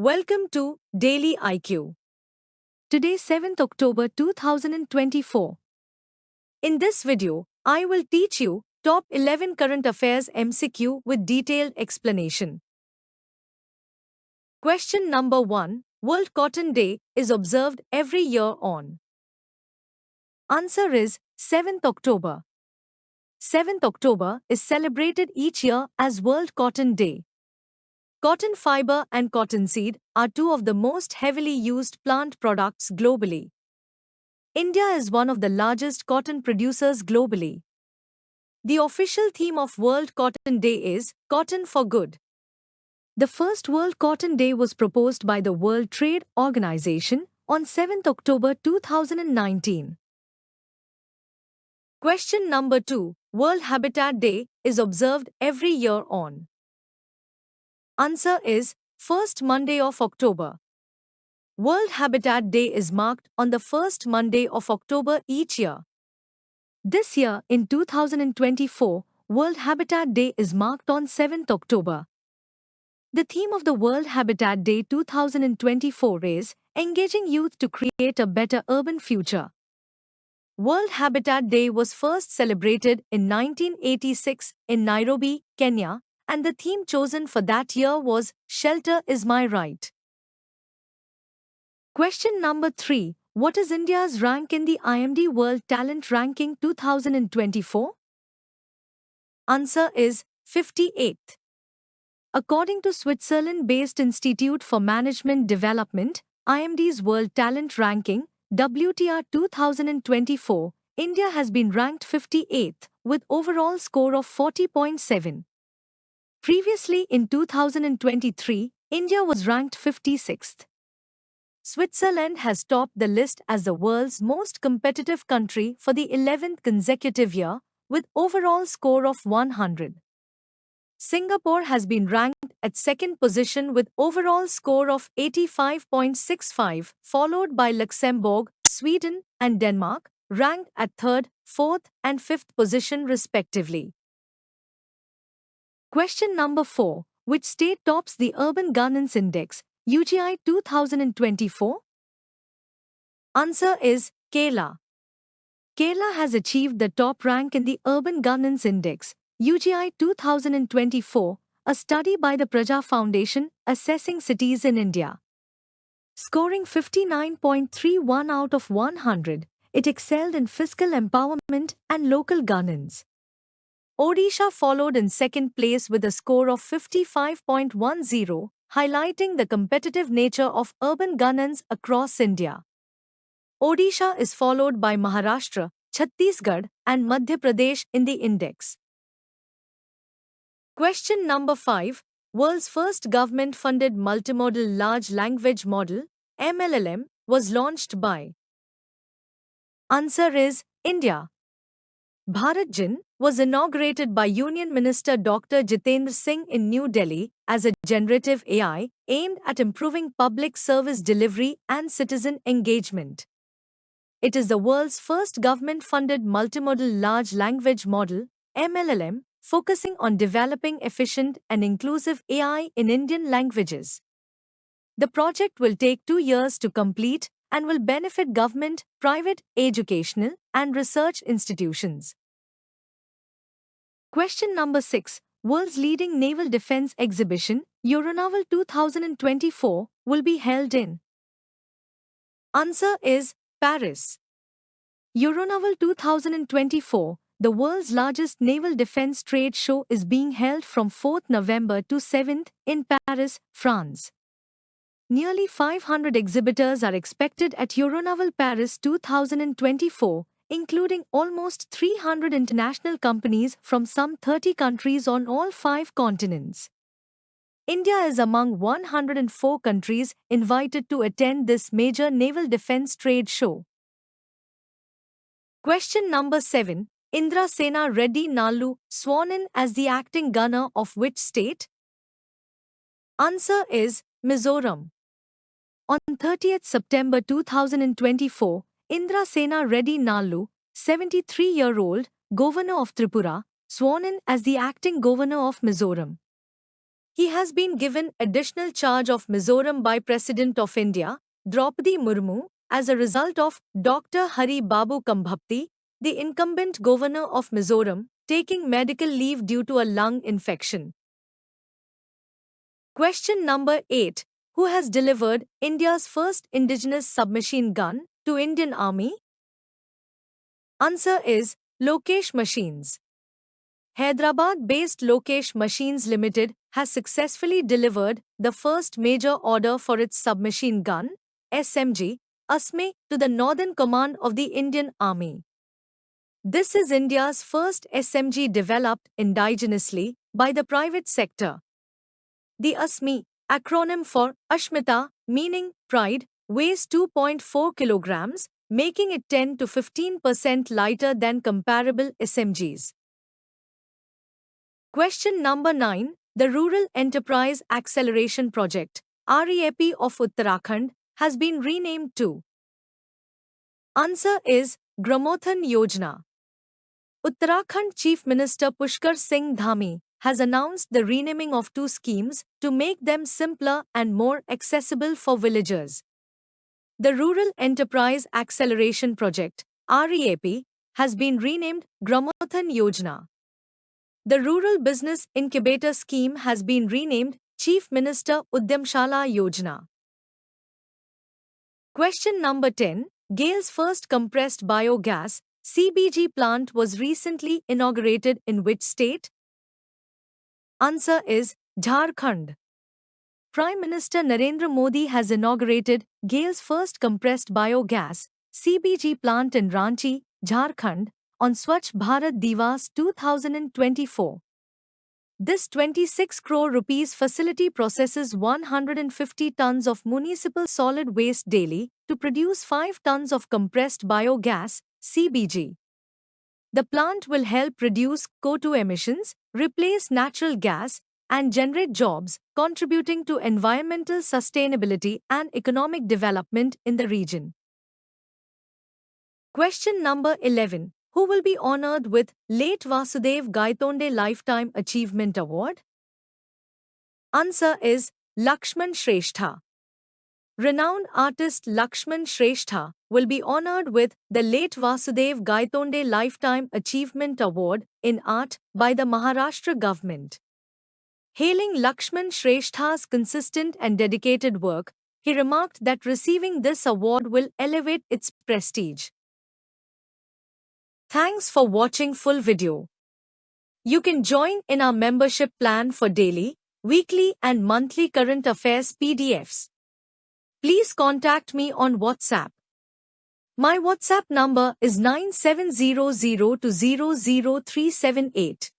Welcome to Daily IQ. Today 7th October 2024. In this video, I will teach you top 11 current affairs MCQ with detailed explanation. Question number 1. World Cotton Day is observed every year on. Answer is 7th October. 7th October is celebrated each year as World Cotton Day. Cotton fiber and cottonseed are two of the most heavily used plant products globally. India is one of the largest cotton producers globally. The official theme of World Cotton Day is Cotton for Good. The first World Cotton Day was proposed by the World Trade Organization on 7th October 2019. Question number 2. World Habitat Day is observed every year on. Answer is first Monday of October. World Habitat Day is marked on the first Monday of October each year. This year, in 2024, World Habitat Day is marked on 7th October. The theme of the World Habitat Day 2024 is Engaging Youth to Create a Better Urban Future. World Habitat Day was first celebrated in 1986 in Nairobi, Kenya, and the theme chosen for that year was Shelter is My Right. Question number 3. What is India's rank in the IMD World Talent Ranking 2024? Answer is 58th. According to Switzerland-based Institute for Management Development, IMD's World Talent Ranking, WTR 2024, India has been ranked 58th with overall score of 40.7. Previously in 2023, India was ranked 56th. Switzerland has topped the list as the world's most competitive country for the 11th consecutive year, with overall score of 100. Singapore has been ranked at second position with overall score of 85.65, followed by Luxembourg, Sweden, and Denmark, ranked at third, fourth, and fifth position respectively. Question number 4. Which state tops the Urban Governance Index, UGI 2024? Answer is Kerala. Kerala has achieved the top rank in the Urban Governance Index, UGI 2024, a study by the Praja Foundation assessing cities in India. Scoring 59.31 out of 100, it excelled in fiscal empowerment and local governance. Odisha followed in second place with a score of 55.10, highlighting the competitive nature of urban governance across India. Odisha is followed by Maharashtra, Chhattisgarh, and Madhya Pradesh in the index. Question number 5. World's first government-funded multimodal large language model, MLLM, was launched by. Answer is India. BharatGen was inaugurated by Union Minister Dr. Jitendra Singh in New Delhi as a generative AI aimed at improving public service delivery and citizen engagement. It is the world's first government-funded multimodal large language model, MLLM, focusing on developing efficient and inclusive AI in Indian languages. The project will take 2 years to complete and will benefit government, private, educational, and research institutions. Question number 6. World's leading naval defense exhibition, Euronaval 2024, will be held in. Answer is Paris. Euronaval 2024, the world's largest naval defense trade show, is being held from 4th November to 7th in Paris, France. Nearly 500 exhibitors are expected at Euronaval Paris 2024, including almost 300 international companies from some 30 countries on all 5 continents. India is among 104 countries invited to attend this major naval defense trade show. Question number 7. Indra Sena Reddy Nallu sworn in as the acting governor of which state? Answer is Mizoram. On 30th September 2024, Indra Sena Reddy Nallu, 73-year-old, governor of Tripura, sworn in as the acting governor of Mizoram. He has been given additional charge of Mizoram by President of India, Draupadi Murmu, as a result of Dr. Hari Babu Kambhapti, the incumbent governor of Mizoram, taking medical leave due to a lung infection. Question number 8. Who has delivered India's first indigenous submachine gun to Indian Army? Answer is Lokesh Machines. Hyderabad-based Lokesh Machines Limited has successfully delivered the first major order for its submachine gun, SMG, ASME, to the Northern Command of the Indian Army. This is India's first SMG developed indigenously by the private sector. The ASME, acronym for Ashmita, meaning pride, weighs 2.4 kilograms, making it 10 to 15% lighter than comparable SMGs. Question number 9. The Rural Enterprise Acceleration Project, REAP of Uttarakhand, has been renamed to. Answer is Gramothan Yojana. Uttarakhand Chief Minister Pushkar Singh Dhami has announced the renaming of two schemes to make them simpler and more accessible for villagers. The Rural Enterprise Acceleration Project, REAP, has been renamed Gramothan Yojana. The Rural Business Incubator Scheme has been renamed Chief Minister Udyamshala Yojana. Question number 10. GAIL's first compressed biogas CBG plant was recently inaugurated in which state? Answer is Jharkhand. Prime Minister Narendra Modi has inaugurated GAIL's first compressed biogas CBG plant in Ranchi, Jharkhand, on Swachh Bharat Divas 2024. This 26 crore rupees facility processes 150 tons of municipal solid waste daily to produce 5 tons of compressed biogas, CBG. The plant will help reduce CO2 emissions, replace natural gas, and generate jobs, contributing to environmental sustainability and economic development in the region. Question number 11. Who will be honored with Late Vasudev Gaitonde Lifetime Achievement Award? Answer is Lakshman Shrestha. Renowned artist Lakshman Shrestha will be honored with the Late Vasudev Gaitonde Lifetime Achievement Award in Art by the Maharashtra government. Hailing Lakshman Shrestha's consistent and dedicated work, he remarked that receiving this award will elevate its prestige. Thanks for watching full video. You can join in our membership plan for daily, weekly and monthly current affairs PDFs. Please contact me on WhatsApp. My WhatsApp number is 9700200378.